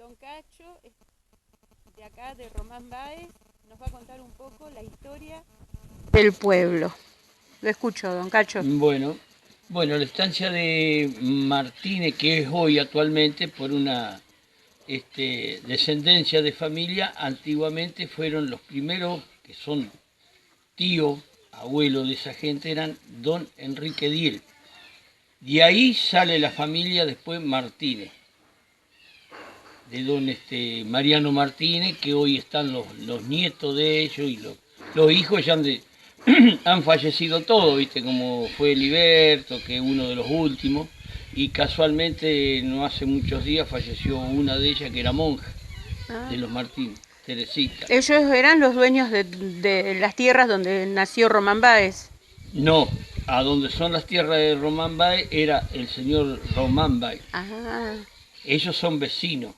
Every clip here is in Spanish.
Don Cacho, de acá de Román Báez, nos va a contar un poco la historia del pueblo. Lo escucho, don Cacho. Bueno, la estancia de Martínez, que es hoy actualmente por una descendencia de familia, antiguamente fueron los primeros, que son tío, abuelo de esa gente, eran don Enrique Diel. De ahí sale la familia después Martínez, de don Mariano Martínez, que hoy están los nietos de ellos y los hijos ya han fallecido todos, ¿viste? Como fue Heriberto, que es uno de los últimos, y casualmente no hace muchos días falleció una de ellas que era monja de los Martínez, Teresita. Ellos eran los dueños de las tierras donde nació Román Báez. No, a donde son las tierras de Román Báez era el señor Román Báez. Ah. Ellos son vecinos.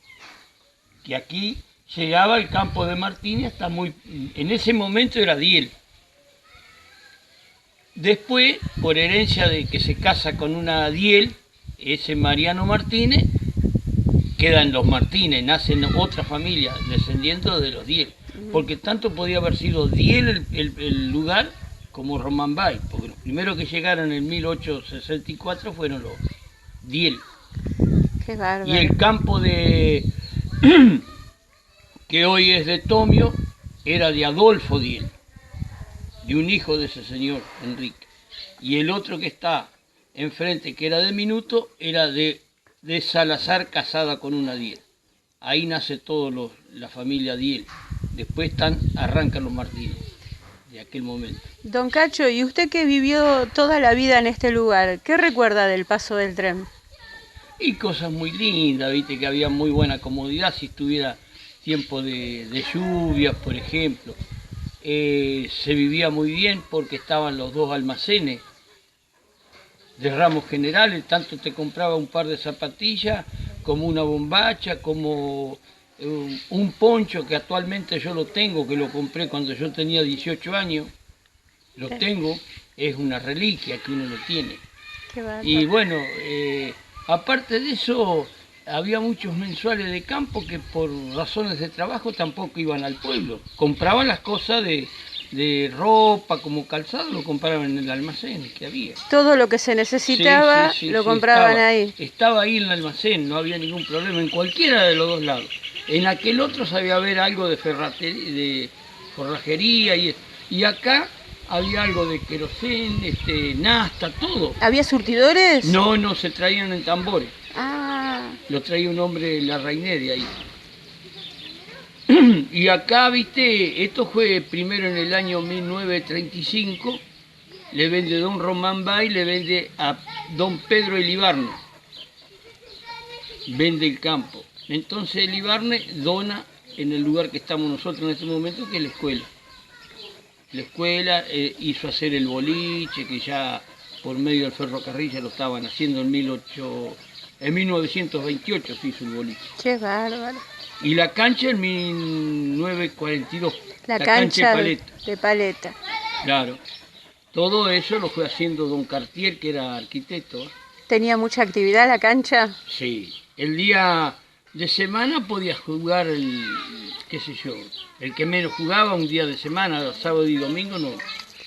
Que aquí llegaba el campo de Martínez hasta en ese momento era Diel. Después, por herencia de que se casa con una Diel, ese Mariano Martínez, quedan los Martínez, nacen otra familia descendiendo de los Diel. Porque tanto podía haber sido Diel el lugar como Román Báez, porque los primeros que llegaron en 1864 fueron los Diel. Qué bárbaro. Y el campo de que hoy es de Tomio era de Adolfo Diel, de un hijo de ese señor Enrique. Y el otro que está enfrente, que era de Minuto, era de Salazar casada con una Diel. Ahí nace toda la familia Diel. Después arrancan los Martínez, de aquel momento. Don Cacho, ¿y usted que vivió toda la vida en este lugar, qué recuerda del paso del tren? Y cosas muy lindas, viste, que había muy buena comodidad si estuviera tiempo de lluvias, por ejemplo. Se vivía muy bien porque estaban los dos almacenes de ramos generales, tanto te compraba un par de zapatillas, como una bombacha, como un poncho que actualmente yo lo tengo, que lo compré cuando yo tenía 18 años, lo tengo, es una reliquia que uno lo tiene. Qué bárbaro. Y bueno, aparte de eso, había muchos mensuales de campo que por razones de trabajo tampoco iban al pueblo. Compraban las cosas de ropa, como calzado, lo compraban en el almacén que había. Todo lo que se necesitaba lo compraban ahí. Estaba ahí en el almacén, no había ningún problema, en cualquiera de los dos lados. En aquel otro sabía haber algo de ferratería, de forrajería, y acá había algo de querosén, nafta, todo. ¿Había surtidores? No, se traían en tambores. Ah. Lo traía un hombre, la Rainé de ahí. Y acá, viste, esto fue primero en el año 1935, le vende don Román Báez, le vende a don Pedro Elibarne, vende el campo. Entonces Elibarne dona en el lugar que estamos nosotros en este momento, que es la escuela. La escuela hizo hacer el boliche, que ya por medio del ferrocarril ya lo estaban haciendo en 1928 se hizo el boliche. Qué bárbaro. Y la cancha en 1942. La cancha de Paleta. Claro. Todo eso lo fue haciendo don Cartier, que era arquitecto. ¿Tenía mucha actividad la cancha? Sí. El día de semana podía jugar qué sé yo, el que menos jugaba un día de semana, sábado y domingo,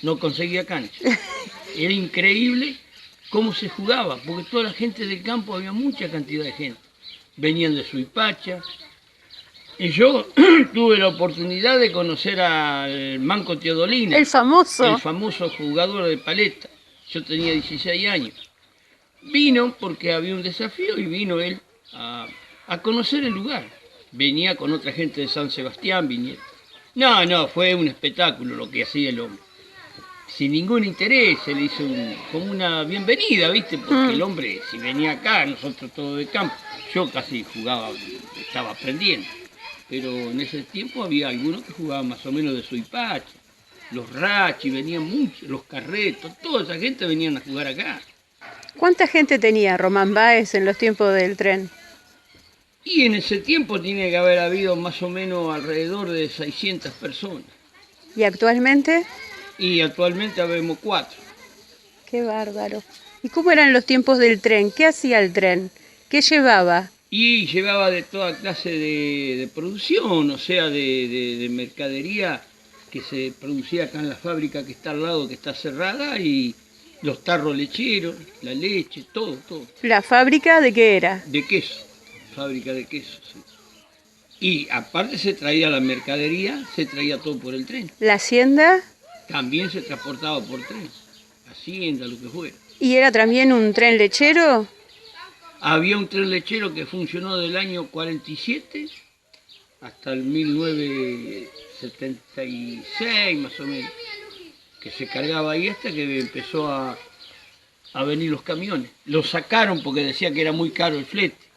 no conseguía cancha. Era increíble cómo se jugaba, porque toda la gente del campo, había mucha cantidad de gente. Venían de Suipacha. Y yo tuve la oportunidad de conocer al Manco Teodolina. El famoso. El famoso jugador de paleta. Yo tenía 16 años. Vino porque había un desafío y vino él a conocer el lugar. Venía con otra gente de San Sebastián, vinieron. No, fue un espectáculo lo que hacía el hombre. Sin ningún interés, se le hizo como una bienvenida, ¿viste? Porque el hombre, si venía acá, nosotros todos de campo, yo casi jugaba, estaba aprendiendo. Pero en ese tiempo había algunos que jugaban más o menos de Suipacha, los Rachi, venían muchos, los Carretos, toda esa gente venían a jugar acá. ¿Cuánta gente tenía Román Báez en los tiempos del tren? Y en ese tiempo tiene que haber habido más o menos alrededor de 600 personas. ¿Y actualmente? Y actualmente habemos 4. Qué bárbaro. ¿Y cómo eran los tiempos del tren? ¿Qué hacía el tren? ¿Qué llevaba? Y llevaba de toda clase de producción, o sea, de mercadería que se producía acá en la fábrica que está al lado, que está cerrada, y los tarros lecheros, la leche, todo, todo. ¿La fábrica de qué era? De queso, fábrica de queso, sí. Y aparte se traía la mercadería, se traía todo por el tren. ¿La hacienda? También se transportaba por tren, hacienda, lo que fuera. ¿Y era también un tren lechero? Había un tren lechero que funcionó del año 47 hasta el 1976 más o menos, que se cargaba ahí hasta que empezó a venir los camiones. Lo sacaron porque decía que era muy caro el flete.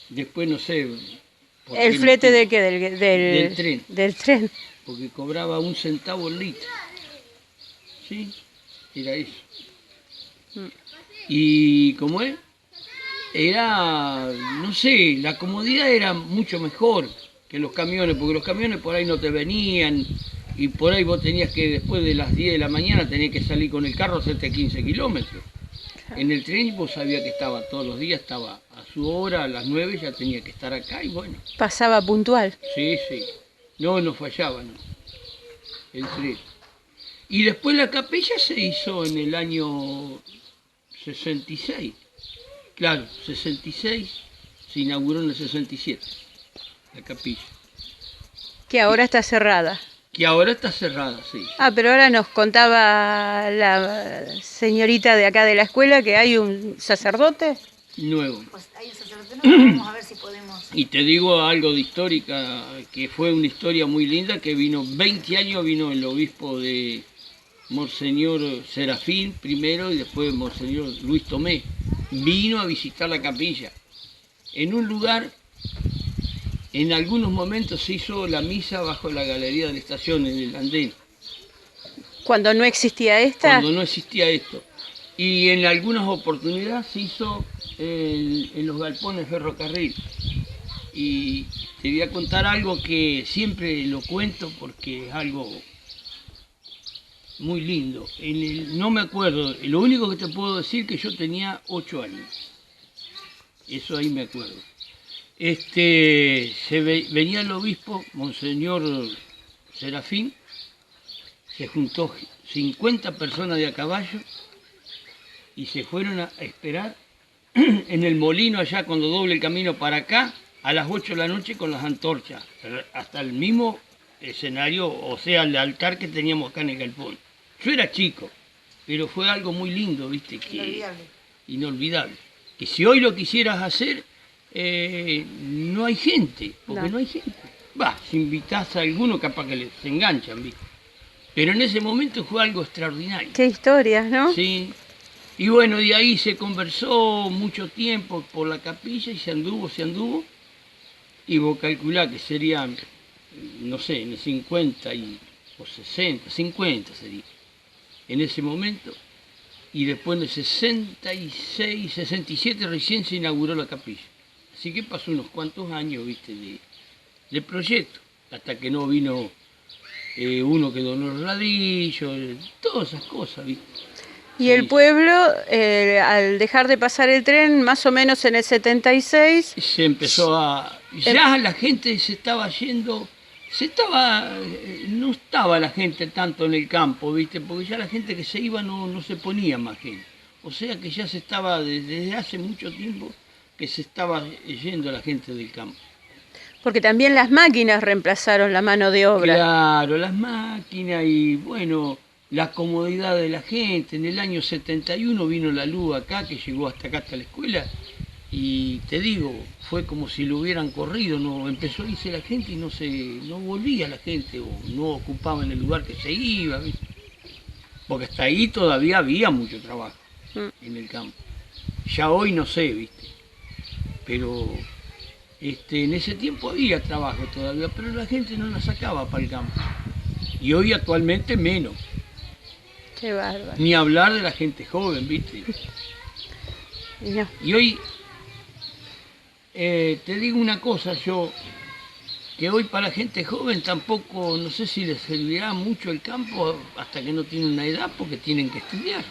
Después no sé. por ¿El qué flete motivo. de qué? Del tren. Del tren. Porque cobraba 1 centavo el litro. Sí, era eso. Y como es, era, no sé, la comodidad era mucho mejor que los camiones, porque los camiones por ahí no te venían y por ahí vos tenías que después de las 10 de la mañana tenías que salir con el carro a hacerte 15 kilómetros. En el tren vos sabías que estaba todos los días, estaba a su hora, a las 9 ya tenía que estar acá y bueno. Pasaba puntual. Sí, sí. No fallaba, no. El tren. Y después la capilla se hizo en el año 66. Claro, 66, se inauguró en el 67, la capilla. Que ahora está cerrada. Que ahora está cerrada, sí. Ah, pero ahora nos contaba la señorita de acá de la escuela que hay un sacerdote. Nuevo. Pues hay un sacerdote nuevo, vamos a ver si podemos. Y te digo algo de histórica, que fue una historia muy linda, que vino 20 años, vino el obispo de Monseñor Serafín primero y después Monseñor Luis Tomé. Vino a visitar la capilla. En un lugar, en algunos momentos se hizo la misa bajo la galería de la estación, en el andén, Cuando no existía esta. cuando no existía esto. Y en algunas oportunidades se hizo en los galpones de ferrocarril. Y te voy a contar algo que siempre lo cuento porque es algo muy lindo. No me acuerdo, lo único que te puedo decir es que yo tenía 8 años. Eso ahí me acuerdo. Venía el obispo, Monseñor Serafín, se juntó 50 personas de a caballo y se fueron a esperar en el molino allá cuando doble el camino para acá a las 8 de la noche con las antorchas, hasta el mismo escenario, o sea, el altar que teníamos acá en el galpón. Yo era chico, pero fue algo muy lindo, ¿viste? Inolvidable. Que si hoy lo quisieras hacer, no hay gente, porque no hay gente. Va, si invitás a alguno, capaz que se enganchan, ¿viste? Pero en ese momento fue algo extraordinario. Qué historias, ¿no? Sí. Y bueno, de ahí se conversó mucho tiempo por la capilla y se anduvo. Y vos calculá que serían, no sé, en el 50 o 60, 50 sería, en ese momento. Y después en el 66, 67 recién se inauguró la capilla. Así que pasó unos cuantos años, viste, de proyecto, hasta que no vino uno que donó los ladrillos, todas esas cosas, viste. Y Sí. el pueblo, al dejar de pasar el tren, más o menos en el 76, Se empezó a... Ya la gente se estaba yendo, no estaba la gente tanto en el campo, viste, porque ya la gente que se iba no se ponía más gente. O sea que ya se estaba, desde hace mucho tiempo, que se estaba yendo la gente del campo. porque también las máquinas reemplazaron la mano de obra. Claro, las máquinas y bueno, la comodidad de la gente. En el año 71 vino la luz acá, que llegó hasta acá, hasta la escuela, y te digo, fue como si lo hubieran corrido, no empezó a irse la gente y no volvía la gente, o no ocupaban el lugar que se iba, ¿viste? Porque hasta ahí todavía había mucho trabajo en el campo. Ya hoy no sé, ¿viste? Pero en ese tiempo había trabajo todavía, pero la gente no la sacaba para el campo. Y hoy actualmente menos. Qué bárbaro. Ni hablar de la gente joven, ¿viste? No. Y hoy, te digo una cosa, que hoy para la gente joven tampoco, no sé si les servirá mucho el campo hasta que no tienen una edad, porque tienen que estudiar.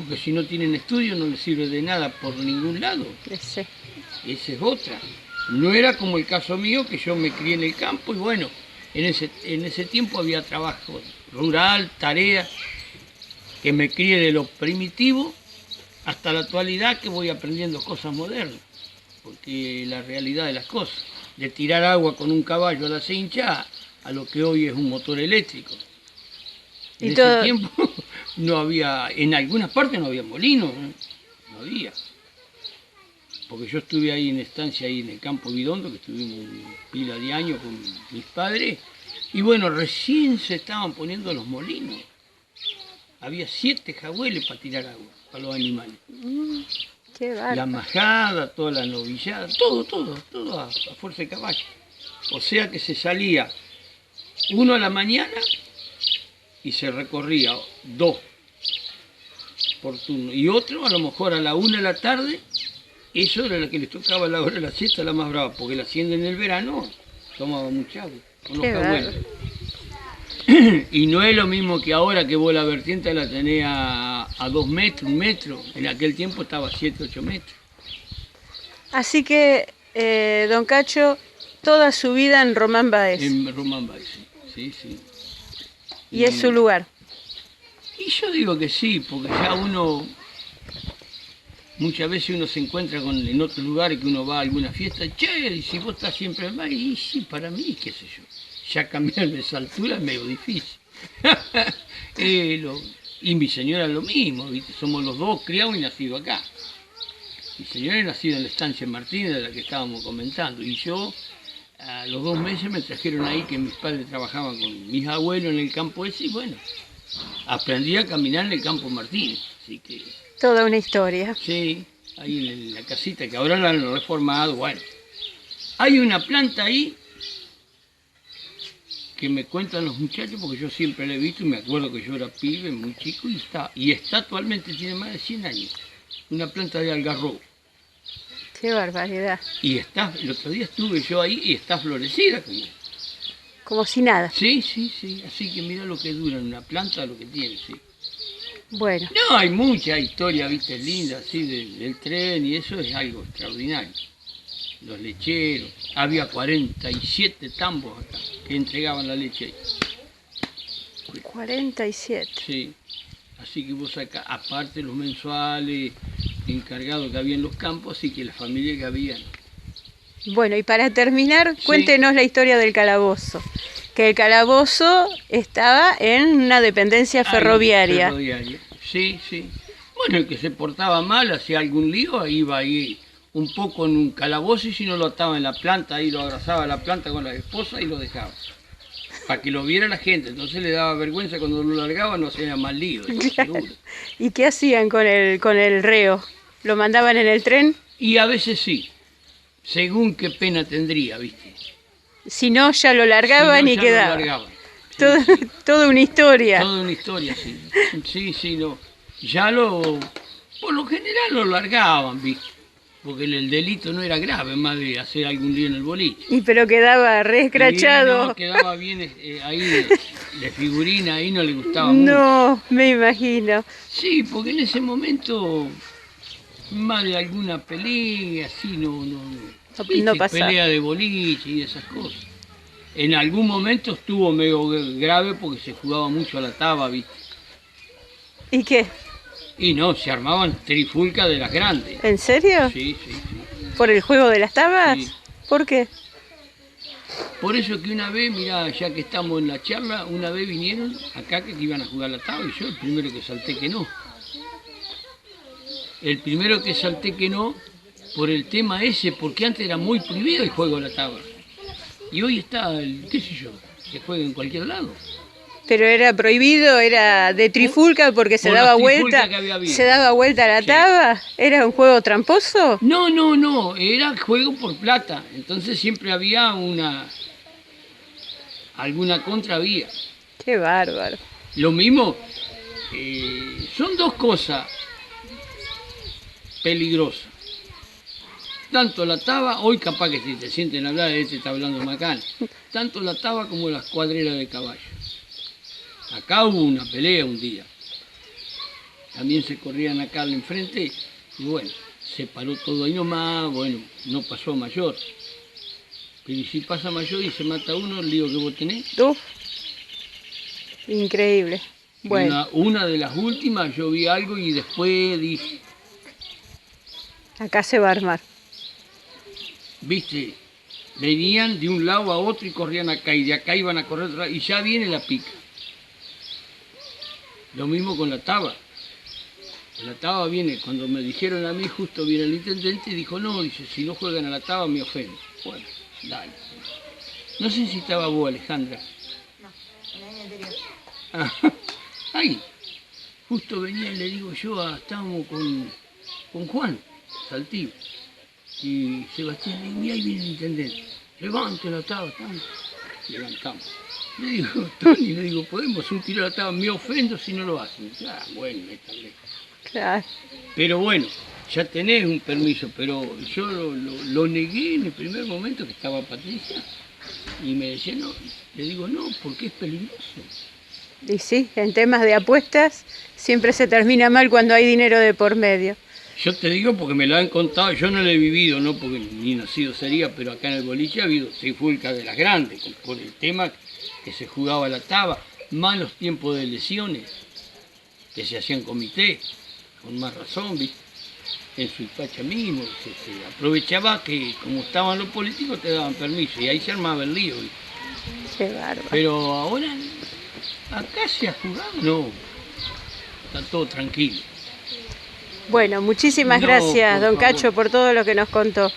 porque si no tienen estudio no les sirve de nada por ningún lado. Ese. Esa es otra. No era como el caso mío, que yo me crié en el campo y bueno, en ese tiempo había trabajo rural, tarea, que me crié de lo primitivo hasta la actualidad, que voy aprendiendo cosas modernas, porque la realidad de las cosas, de tirar agua con un caballo a la cincha a lo que hoy es un motor eléctrico. En ese tiempo no había, en algunas partes no había molinos, no había. Porque yo estuve ahí en estancia, ahí en el campo Vidondo, que estuvimos pila de años con mis padres, y bueno, recién se estaban poniendo los molinos. Había 7 jagüeles para tirar agua, para los animales. Qué bárbaro. La majada, toda la novillada, todo a fuerza de caballo. O sea que se salía uno a la mañana y se recorría 2 por turno, y otro a lo mejor a la 1 de la tarde. Eso era la que les tocaba la hora de la siesta, la más brava, porque la hacienda en el verano tomaba mucha agua con los jagüeles. Y no es lo mismo que ahora, que vos la vertiente la tenés a 2 metros, 1 metro. En aquel tiempo estaba a 7, 8 metros. Así que, don Cacho, toda su vida en Román Báez. En Román Báez, sí. ¿Y es su lugar? Y yo digo que sí, porque ya uno... Muchas veces uno se encuentra en otros lugares, que uno va a alguna fiesta, che, y si vos estás siempre en Báez, y sí, para mí, qué sé yo. Ya cambiarme esa altura es medio difícil. Y mi señora lo mismo, ¿viste? Somos los dos criados y nacidos acá. Mi señora es nacida en la estancia Martínez, de la que estábamos comentando, y yo a los 2 meses me trajeron ahí, que mis padres trabajaban con mis abuelos en el campo ese, y bueno, aprendí a caminar en el campo Martínez, así que... Toda una historia. Sí, ahí en la casita, que ahora la han reformado, bueno. Hay una planta ahí que me cuentan los muchachos, porque yo siempre la he visto y me acuerdo que yo era pibe, muy chico, y está actualmente, tiene más de 100 años, una planta de algarrobo. Qué barbaridad. Y está, el otro día estuve yo ahí y está florecida. Como si nada. Sí, así que mira lo que dura en una planta, lo que tiene, sí. Bueno. No, hay mucha historia, viste, linda, así, del tren, y eso es algo extraordinario. Los lecheros, había 47 tambos acá que entregaban la leche ahí. 47. Sí, así que vos acá, aparte los mensuales, encargados que había en los campos, así que la familia que había. Bueno, y para terminar, Sí. Cuéntenos la historia del calabozo. Que el calabozo estaba en una dependencia ferroviaria. Sí. Bueno, el que se portaba mal, hacía algún lío, iba ahí un poco en un calabozo, y si no lo ataba en la planta, ahí lo abrazaba a la planta con la esposa y lo dejaba. Para que lo viera la gente, entonces le daba vergüenza cuando lo largaba, no hacía más lío, Claro. seguro. ¿Y qué hacían con el reo? ¿Lo mandaban en el tren? Y a veces sí, según qué pena tendría, ¿viste? Si no, ya lo largaban Si no, y ya quedaba. lo largaban. Sí, Todo- sí. Toda una historia. Toda una historia, sí. Sí, no. Por lo general lo largaban, ¿viste? Porque el delito no era grave, más de hacer algún lío en el boliche. Y pero quedaba re escrachado. No, quedaba bien ahí de figurina, ahí no le gustaba mucho. No, me imagino. Sí, porque en ese momento, más de alguna pelea, así, ¿viste? No pasaba. Pelea de boliche y esas cosas. En algún momento estuvo medio grave porque se jugaba mucho a la taba, ¿viste? ¿Y qué? Y no, se armaban trifulcas de las grandes. ¿En serio? Sí. ¿Por el juego de las tabas? Sí. ¿Por qué? Por eso que una vez, mirá, ya que estamos en la charla, una vez vinieron acá que iban a jugar la taba, y yo el primero que salté que no. El primero que salté que no, por el tema ese, porque antes era muy prohibido el juego de la taba. Y hoy está, qué sé yo, se juega en cualquier lado. Pero era prohibido, era de trifulca porque se Por daba las trifulcas vuelta. que había habido. ¿Se daba vuelta la Sí. taba? ¿Era un juego tramposo? No, era juego por plata. Entonces siempre había alguna contra había. Qué bárbaro. Lo mismo, son dos cosas peligrosas. Tanto la taba, hoy capaz que si te sienten hablar, este está hablando macana, tanto la taba como las cuadreras de caballo. Acá hubo una pelea un día. también se corrían acá al enfrente, y bueno, se paró todo ahí nomás, bueno, no pasó a mayor. Pero si pasa a mayor y se mata uno, el lío que vos tenés. Uf, increíble. Bueno, Una de las últimas, yo vi algo y después dije, acá se va a armar. viste, venían de un lado a otro y corrían acá, y de acá iban a correr otra, y ya viene la pica. Lo mismo con la taba. La taba viene, cuando me dijeron a mí, justo viene el intendente y dijo, no, dice, si no juegan a la taba me ofenden. Bueno, dale. No sé si estaba vos, Alejandra. No, el año anterior. Ah, ahí, justo venía y le digo yo, estábamos con Juan, Saltillo, y Sebastián, le digo, y ahí viene el intendente, levante la taba, levantamos. Le digo, Tony, le digo, podemos un tiro a la taba, me ofendo si no lo hacen. Ah, bueno, está bien. Claro. Pero bueno, ya tenés un permiso, pero yo lo negué en el primer momento que estaba Patricia, y me decía, no, le digo, no, porque es peligroso. Y sí, en temas de apuestas siempre se termina mal cuando hay dinero de por medio. Yo te digo porque me lo han contado, yo no lo he vivido, no porque ni nacido sería, pero acá en el boliche ha habido trifulcas de las grandes, por el tema que se jugaba la taba, malos tiempos de lesiones, que se hacían comité, con más razón, ¿viste? En Suipacha mismo, se aprovechaba que como estaban los políticos te daban permiso y ahí se armaba el lío, ¿viste? Qué bárbaro. Pero ahora, acá se ha jugado, no, está todo tranquilo. Bueno, muchísimas No, gracias, por don favor. Cacho, por todo lo que nos contó.